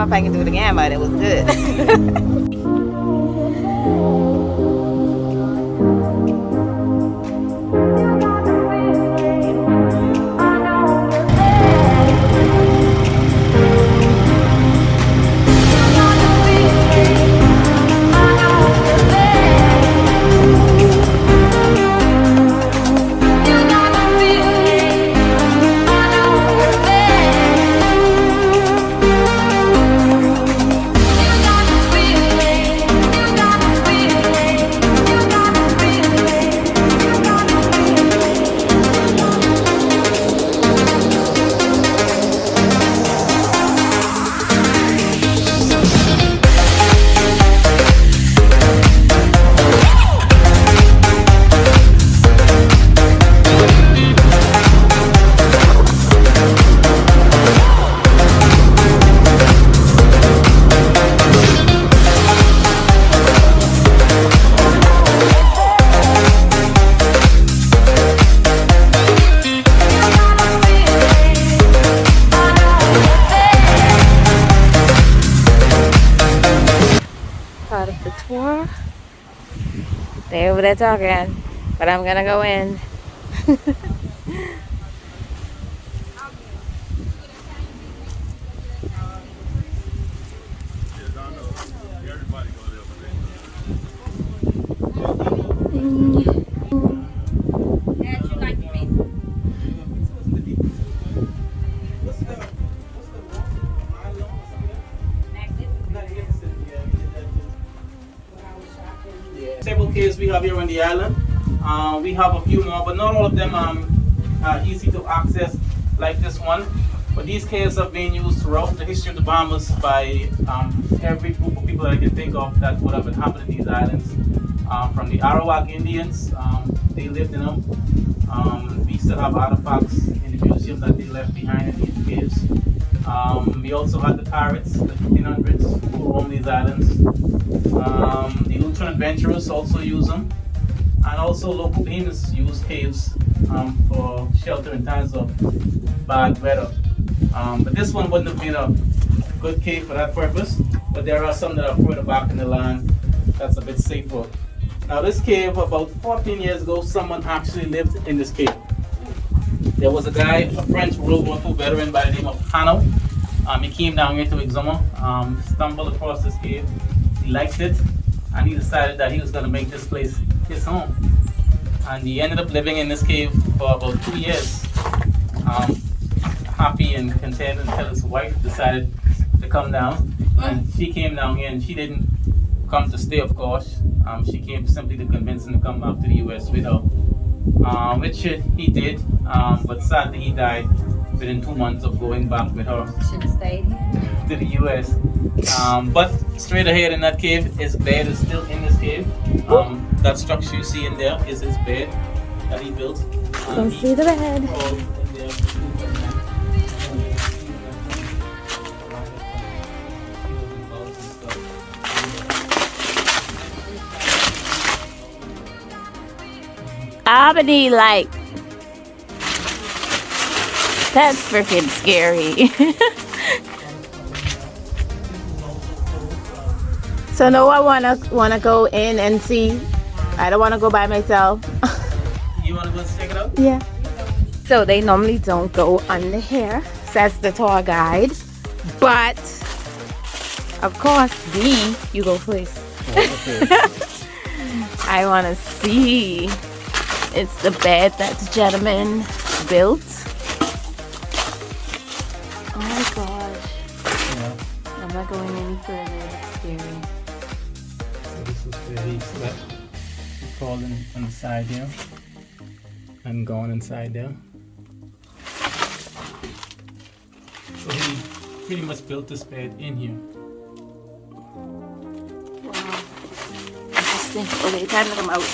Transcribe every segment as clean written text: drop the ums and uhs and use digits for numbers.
if I can do it again, but it was good. Part of the tour. They over there talking, but I'm gonna go in. Several caves we have here on the island. We have a few more, but not all of them are easy to access like this one. But these caves have been used throughout the history of the Bahamas by every group of people that I can think of that would have inhabited these islands. From the Arawak Indians, they lived in them. We still have artifacts in the museum that they left behind in these caves. We also had the pirates, the 1500s, who roamed these islands. The Lutheran adventurers also use them, and also local beings use caves for shelter in times of bad weather. But this one wouldn't have been a good cave for that purpose, but there are some that are further back in the land that's a bit safer. Now this cave, about 14 years ago, someone actually lived in this cave. There was a guy, a French World War II veteran by the name of Hanno. He came down here to Exuma, stumbled across this cave. He liked it, and he decided that he was going to make this place his home. And he ended up living in this cave for about 2 years, happy and content, until his wife decided to come down. And she came down here, and she didn't come to stay, of course. She came simply to convince him to come back to the US with her, which he did, but sadly he died within 2 months of going back with her. Should have stayed to the US. But straight ahead in that cave, his bed is still in this cave. That structure you see in there is his bed that he built. Don't see the bed. Albany, like, that's freaking scary. So now I wanna go in and see. I don't wanna go by myself. You wanna go check it out? Yeah. So they normally don't go under here, says the tour guide. But of course, you go first. I wanna see. It's the bed that the gentleman built. Oh my gosh. Yeah. I'm not going any further. It's scary. So this is where he slept. He crawled on the side there. And gone inside there. So he pretty much built this bed in here. Wow. Interesting. Okay, time to come out.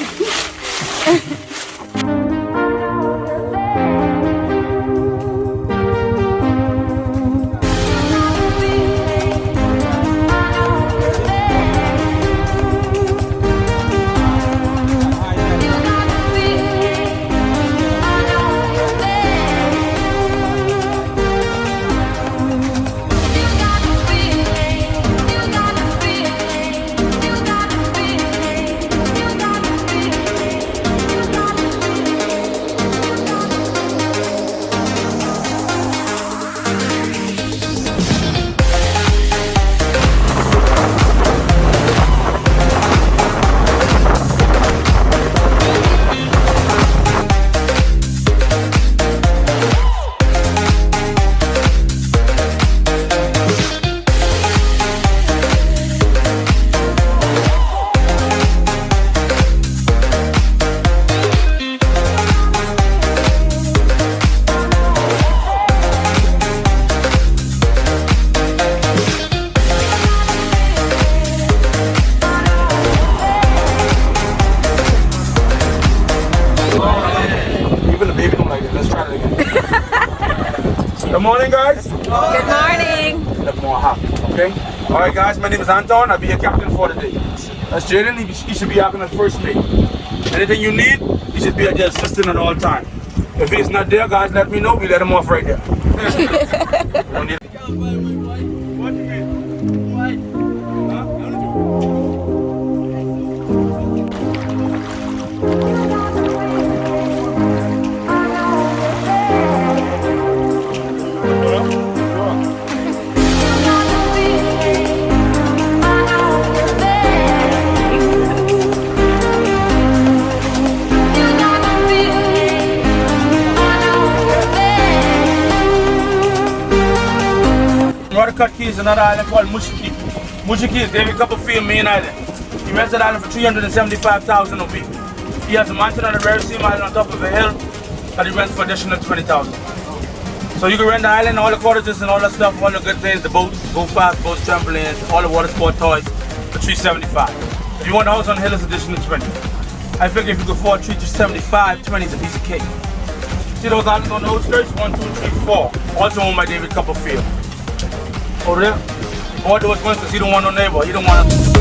Good morning, guys. Good morning. Look more happy, okay? All right, guys, my name is Anton. I'll be your captain for the day. That's Jaden. He should be acting as first mate. Anything you need, he should be at your assistant at all time. If he's not there, guys, let me know. We let him off right there. We don't need what you mean? What? Watercut Key is another island called Mushiki. Mushiki is David Copperfield main island. He rents that island for $375,000 a week. He has a mansion on a rare sea island on top of a hill that he rents for additional $20,000. So you can rent the island, all the cottages and all that stuff, all the good things, the boats, go fast boats, trampolines, all the water sport toys for $375. If you want a house on the hill, it's additional $20. I figure if you can afford $375, $20 is a piece of cake. See those islands on the outskirts? 1, 2, 3, 4. Also owned by David Copperfield. Over there, all those ones because he don't want no neighbor. He don't want to.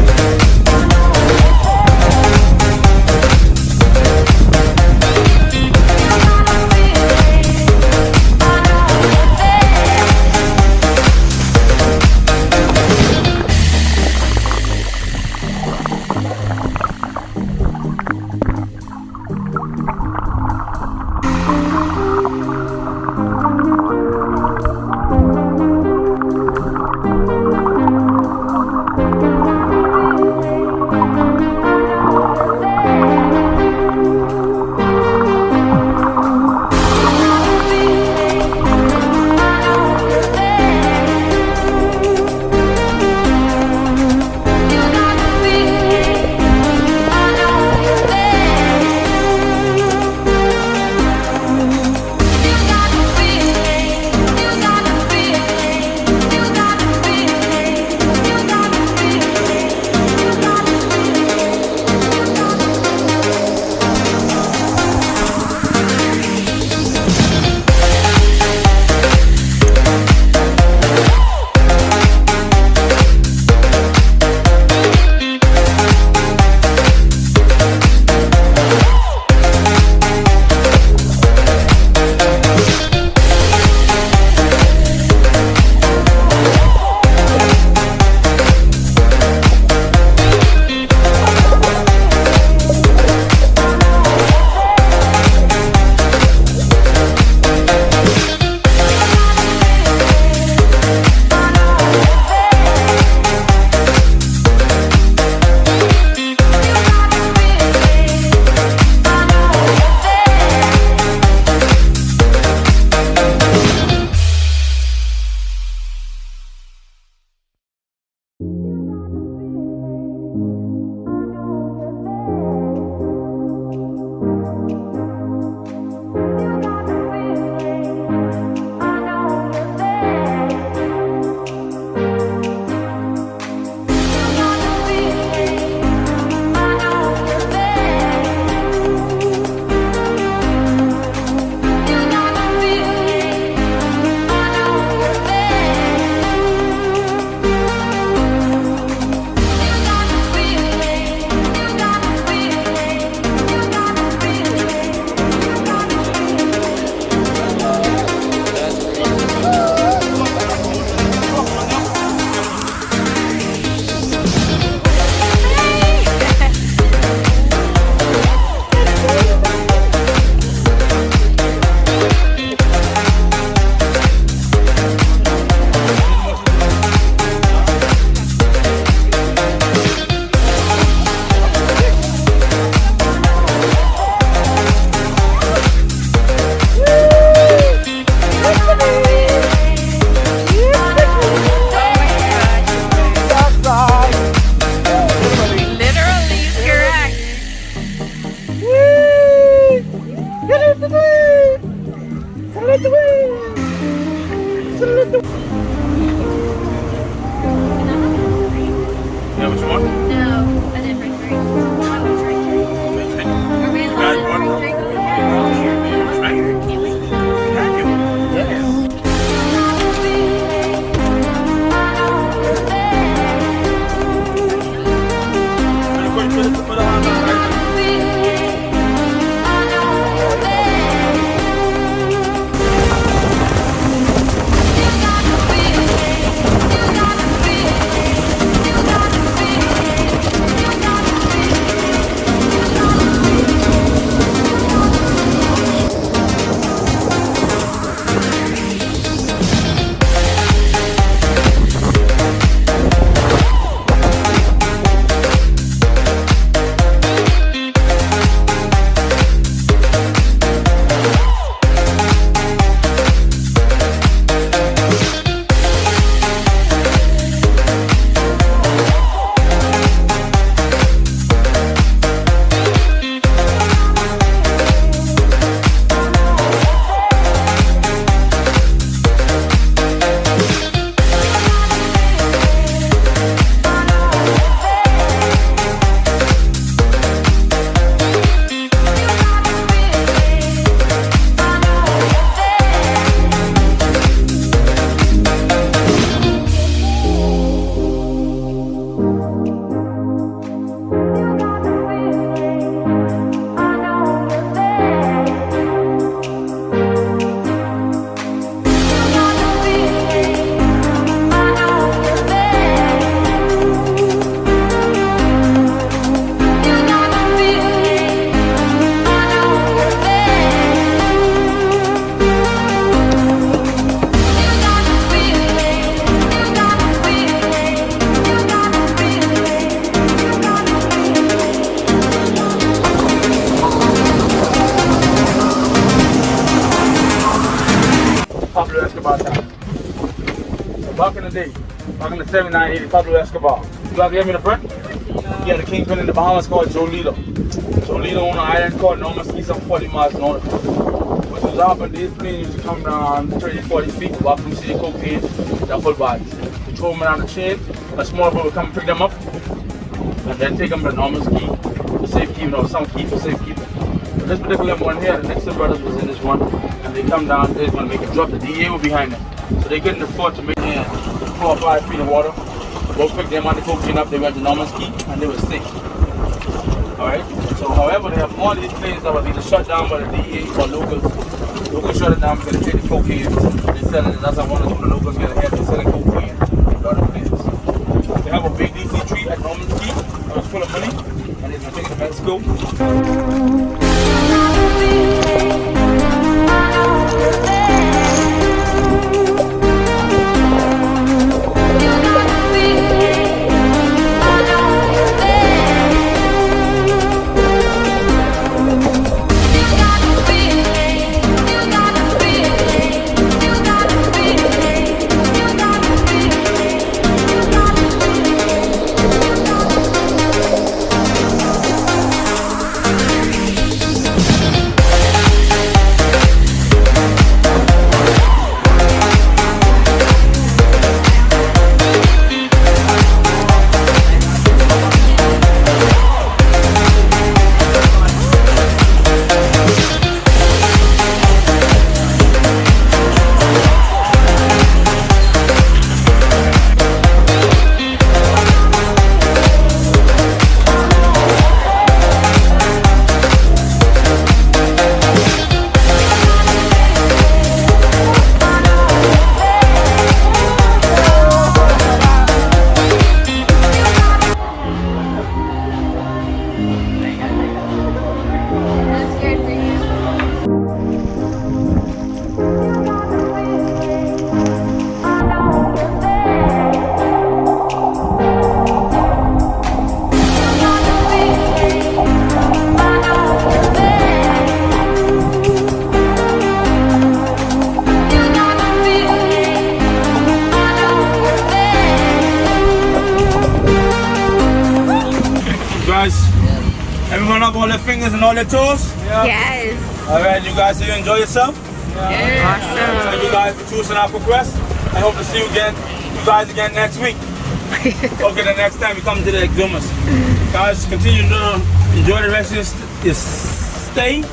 back in the day, back in the 79, 80, Pablo Escobar. You guys hear me in the front? Yeah, the kingpin in the Bahamas called Jolito. Jolito on an island called Norman Ski, some 40 miles north. What was happening, these planes used to come down 30, 40 feet, walk from city cocaine, duffel bags. They throw them on the chain, a small boat would come and pick them up, and then take them to Norman Ski for safekeeping, or some key for safekeeping. But this particular one here, the next two brothers was in this one, and they come down, they're going to make a drop, the DA were behind them. So they couldn't afford to make 4 or 5 feet of water. The boat picked them on the cocaine up, they went to Norman Ski, and they were safe. Alright? So however, they have all these planes that were either shut down by the DEA or locals. Locals shut it down because they take the cocaine, they sell it, and that's how one of the locals get ahead, they're selling cocaine in other places. They have a big DC tree at Norman Ski that was full of money, and they're going to take it to Mexico. Everyone up all their fingers and all their toes? Yeah. Yes. Alright, you guys, so you enjoy yourself? Yeah. Awesome. Thank you guys for choosing Aquaquest. I hope to see you guys again next week. Okay, the next time you come to the Exumas. Guys, continue to enjoy the rest of your stay.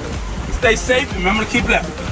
Stay safe. Remember to keep left.